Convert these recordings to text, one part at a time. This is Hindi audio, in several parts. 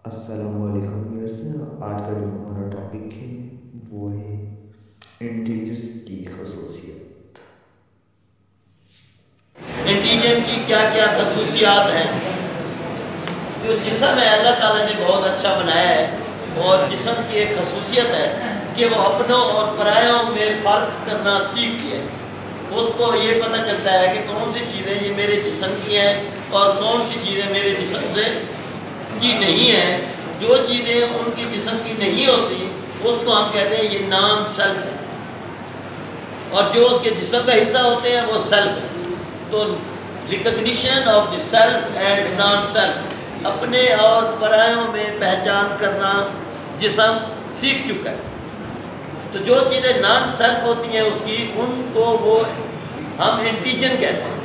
अस्सलामुअलैकुम व्यूअर्स। आज का जो हमारा टॉपिक है वो है इंटीजर्स की खसूसियत। इंटीजर की क्या क्या खसूसियात हैं। जो जिस्म है अल्लाह ताला ने बहुत अच्छा बनाया है और जिस्म की एक खसूसियत है कि वो अपनों और परायों में फ़र्क करना सीख लिया। उसको ये पता चलता है कि कौन सी चीज़ें ये मेरे जिस्म की हैं और कौन सी चीज़ें मेरे जिस्म से की नहीं है। जो चीज़ें उनकी जिस्म की नहीं होती उसको हम कहते हैं ये नॉन सेल्फ है, और जो उसके जिस्म का हिस्सा होते हैं वो सेल्फ है। तो recognition of the self and non self, अपने और परायों में पहचान करना जिस्म सीख चुका है। तो जो चीज़ें नॉन सेल्फ होती हैं उसकी उनको वो हम एंटीजन कहते हैं।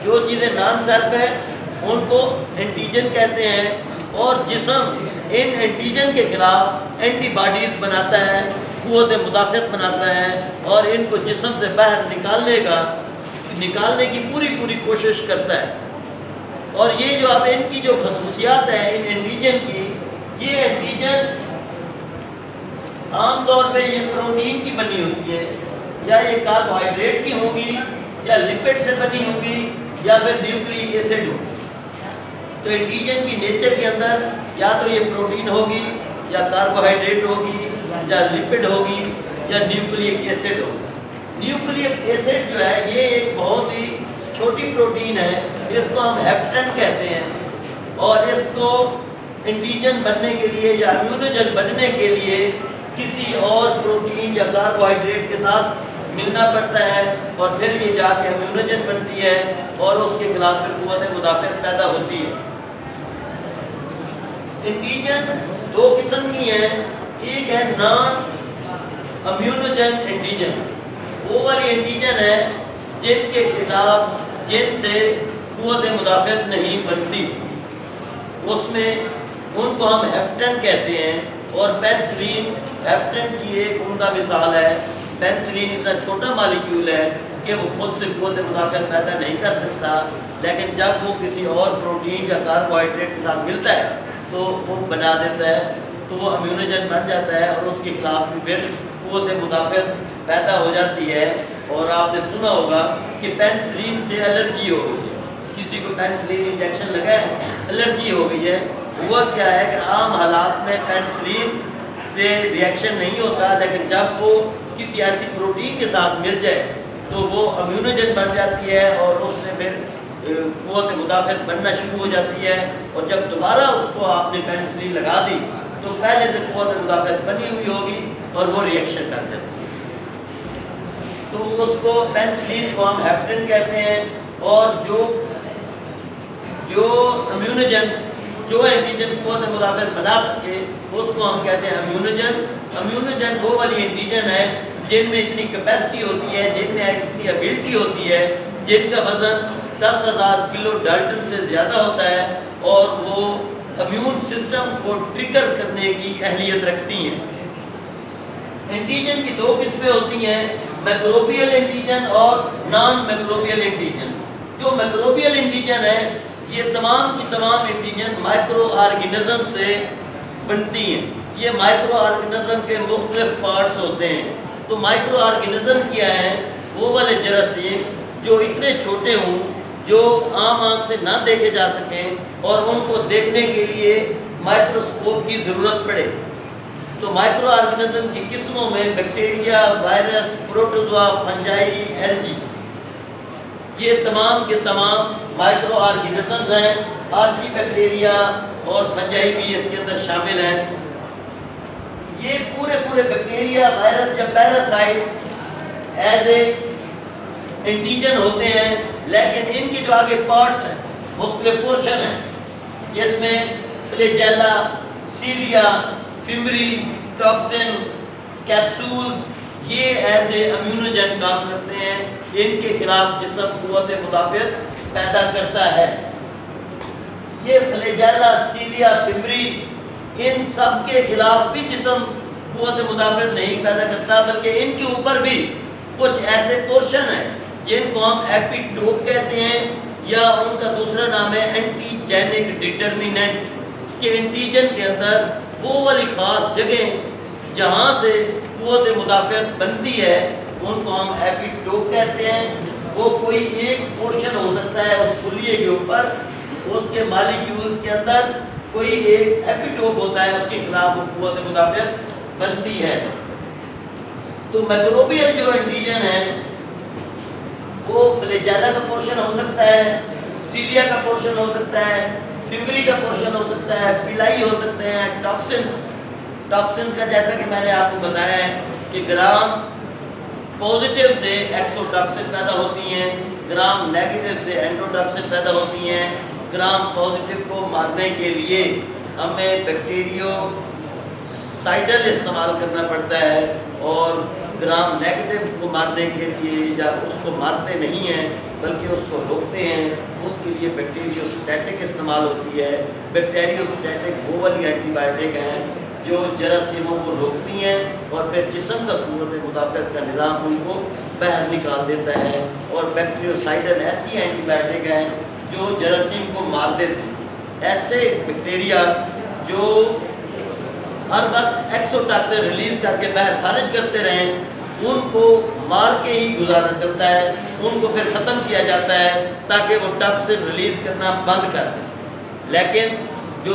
जो चीज़ें नॉन सेल्फ है उनको एंटीजन कहते हैं, और जिस्म इन एंटीजन के खिलाफ एंटीबॉडीज़ बनाता है, क़ुव्वत मुदाफ़अत बनाता है और इनको जिस्म से बाहर निकालने की पूरी कोशिश करता है। और ये जो अब इनकी जो खसूसियात है इन एंटीजन की, ये एंटीजन आमतौर पे ये प्रोटीन की बनी होती है, या ये कार्बोहाइड्रेट की होगी, या लिपिड से बनी होगी, या फिर न्यूक्लिक एसिड होगी। तो एंटीजन की नेचर के अंदर या तो ये प्रोटीन होगी, या कार्बोहाइड्रेट होगी, या लिपिड होगी, या न्यूक्लिक एसिड होगी। न्यूक्लिक एसिड जो है ये एक बहुत ही छोटी प्रोटीन है, इसको हम हेप्टेन कहते हैं, और इसको एंटीजन बनने के लिए या इम्यूनोजन बनने के लिए किसी और प्रोटीन या कार्बोहाइड्रेट के साथ मिलना पड़ता है, और फिर ये जाके इम्यूनोजन बनती है और उसके खिलाफ फिर क़ुव्वत मुदाफ़अत पैदा होती है। एंटीजन दो किस्म की हैं, एक है नॉन इम्यूनोजन एंटीजन। वो वाली एंटीजन है जिनके खिलाफ जिनसे क़ुव्वत मुदाफ़अत नहीं बनती, उसमें उनको हम हेप्टेन कहते हैं। और पेनिसिलिन हेप्टेन की एक उम्दा मिसाल है। पेनिसिलिन इतना छोटा मालिक्यूल है कि वो खुद से क़ुव्वत मुदाफ़अत पैदा नहीं कर सकता, लेकिन जब वो किसी और प्रोटीन या कार्बोहाइड्रेट के साथ मिलता है तो वो बना देता है, तो वो इम्यूनोजन बन जाता है और उसके खिलाफ भी फिर क़ुव्वत मुदाफ़अत पैदा हो जाती है। और आपने सुना होगा कि पेनिसिलिन से एलर्जी हो गई है, किसी को पेनिसिलिन इंजेक्शन लगा है, एलर्जी हो गई है। हुआ क्या है कि आम हालात में पेनिसिलिन से रिएक्शन नहीं होता, लेकिन जब वो किसी ऐसी प्रोटीन के साथ मिल जाए तो वो इम्यूनोजन बन जाती है और उससे फिर क़ुव्वत मुदाफ़अत बनना शुरू हो जाती है। और जब दोबारा उसको आपने पेनिसिलिन लगा दी तो पहले से क़ुव्वत मुदाफ़अत बनी हुई होगी और वो रिएक्शन कर जाती है। तो उसको पेनिसिलिन को हम हेप्टेन कहते हैं। और जो इम्यूनोजन जो एंटीजन क़ुव्वत मुदाफ़अत बना सके उसको हम कहते हैं इम्यूनोजन। इम्यूनोजन वो वाली एंटीजन है जिनमें इतनी कैपेसिटी होती है, जिनमें इतनी एबिलिटी होती है, जिनका वज़न 10,000 किलो डाल्टन से ज़्यादा होता है, और वो इम्यून सिस्टम को ट्रिगर करने की अहलियत रखती हैं। एंटीजन की दो किस्में होती हैं, मैक्रोबियल एंटीजन और नॉन मैक्रोबियल एंटीजन। जो मैक्रोबियल एंटीजन है ये तमाम की तमाम एंटीजन माइक्रो ऑर्गेनिज्म से बनती हैं। ये माइक्रो ऑर्गेनिज्म के मुख्तलिफ पार्ट्स होते हैं। तो माइक्रो ऑर्गेनिज्म क्या है? वो वाले जरासीम जो इतने छोटे हों, जो आम आँख से ना देखे जा सकें और उनको देखने के लिए माइक्रोस्कोप की ज़रूरत पड़े। तो माइक्रो ऑर्गेनिज्म की किस्मों में bacteria, virus, protozoa, fungi, algae, ये तमाम के तमाम माइक्रो ऑर्गेनिज्म हैं। आर्ची बैक्टीरिया और फंजाई भी इसके अंदर शामिल हैं। ये पूरे बैक्टीरिया, वायरस या पैरासाइट एज ए एंटीजन होते हैं, लेकिन इनके जो आगे पार्ट्स हैं, मुख्तलिफ पोर्शन हैं, जिसमें फ्लैजेला, सीलिया, फिमरी, टॉक्सिन, कैप्सूल्स, ये एज ए इम्यूनोजन काम करते हैं। इनके खिलाफ जिस्म क़ुव्वत मुदाफ़अत पैदा करता है। ये फ्लैजेला, सीलिया, फिमरी, इन सब के खिलाफ भी जिस्म क़ुव्वत मुदाफ़अत नहीं पैदा करता, बल्कि इनके ऊपर भी कुछ ऐसे पोर्शन हैं जिनको हम एपिटोप कहते हैं, या उनका दूसरा नाम है एंटीजेनिक डिटर्मिनेंट। कि एंटीजन के अंदर वो वाली खास जगह जहाँ से कुव्वत मुदाफ़ियत बनती है उनको हम एपिटोप कहते हैं। वो कोई एक पोर्शन हो सकता है उस खुलिए के ऊपर, उसके मालिक्यूल्स के अंदर कोई एक एपिटोप होता है, उसके खिलाफ वो कुव्वत मुदाफ़ियत बनती है। तो माइक्रोबियल जो एंटीजन है वो फ्लैजेला का पोर्शन हो सकता है, सीलिया का पोर्शन हो सकता है, फिब्री का पोर्शन हो सकता है, पिलाई हो सकते हैं, टॉक्सिन्स का जैसा कि मैंने आपको बताया है कि ग्राम पॉजिटिव से एक्सोटॉक्सिन पैदा होती हैं, ग्राम नेगेटिव से एंडोटॉक्सिन पैदा होती हैं। ग्राम पॉजिटिव को मारने के लिए हमें बैक्टीरियोसाइडल इस्तेमाल करना पड़ता है और ग्राम नेगेटिव को मारने के लिए या उसको मारते नहीं हैं बल्कि उसको रोकते हैं, उसके लिए बैक्टीरियोस्टैटिक इस्तेमाल होती है। बैक्टीरियोस्टैटिक वो वाली एंटीबायोटिक हैं जो जरासीमों को रोकती हैं और फिर जिस्म का कुव्वत मुदाफ़ियत का निज़ाम उनको बाहर निकाल देता है। और बैक्टीरियोसाइडल ऐसी एंटीबायोटिक हैं जो जरासीम को मार देते हैं। ऐसे बैक्टीरिया जो हर वक्त एक्सोटॉक्सिन रिलीज करके बाहर खारिज करते रहें उनको मार के ही गुजारा चलता है, उनको फिर ख़त्म किया जाता है ताकि वो टॉक्सिन रिलीज करना बंद कर दें। लेकिन जो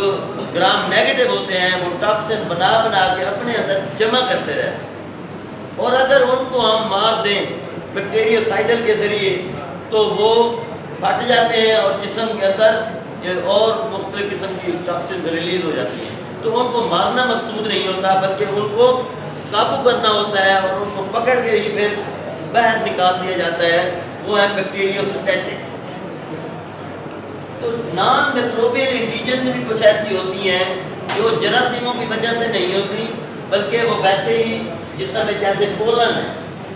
ग्राम नेगेटिव होते हैं वो टॉक्सिन बना के अपने अंदर जमा करते रहते हैं और अगर उनको हम मार दें बैक्टीरियोसाइडल के ज़रिए तो वो फट जाते हैं और जिस्म के अंदर और मुख्तलिफ किस्म की टॉक्सिन रिलीज हो जाती है। तो उनको मारना मकसूद नहीं होता बल्कि उनको काबू करना होता है और उनको पकड़ के ही फिर बाहर निकाल दिया जाता है, वो है बैक्टीरियोस्टैटिक। तो नॉन माइक्रोबियल एंटीजन भी कुछ ऐसी होती हैं जो जरासीमों की वजह से नहीं होती बल्कि वो वैसे ही जिस तरह जैसे पोलन है,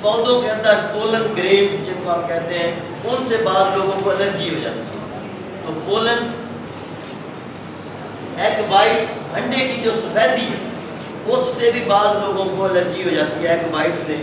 पौधों के अंदर पोलन ग्रेन्स जिनको हम कहते हैं उनसे बाद लोगों को एलर्जी हो जाती है। तो पोलन एग वाइट अंडे की जो सफेदी है उससे भी बाद लोगों को एलर्जी हो जाती है, एग वाइट से।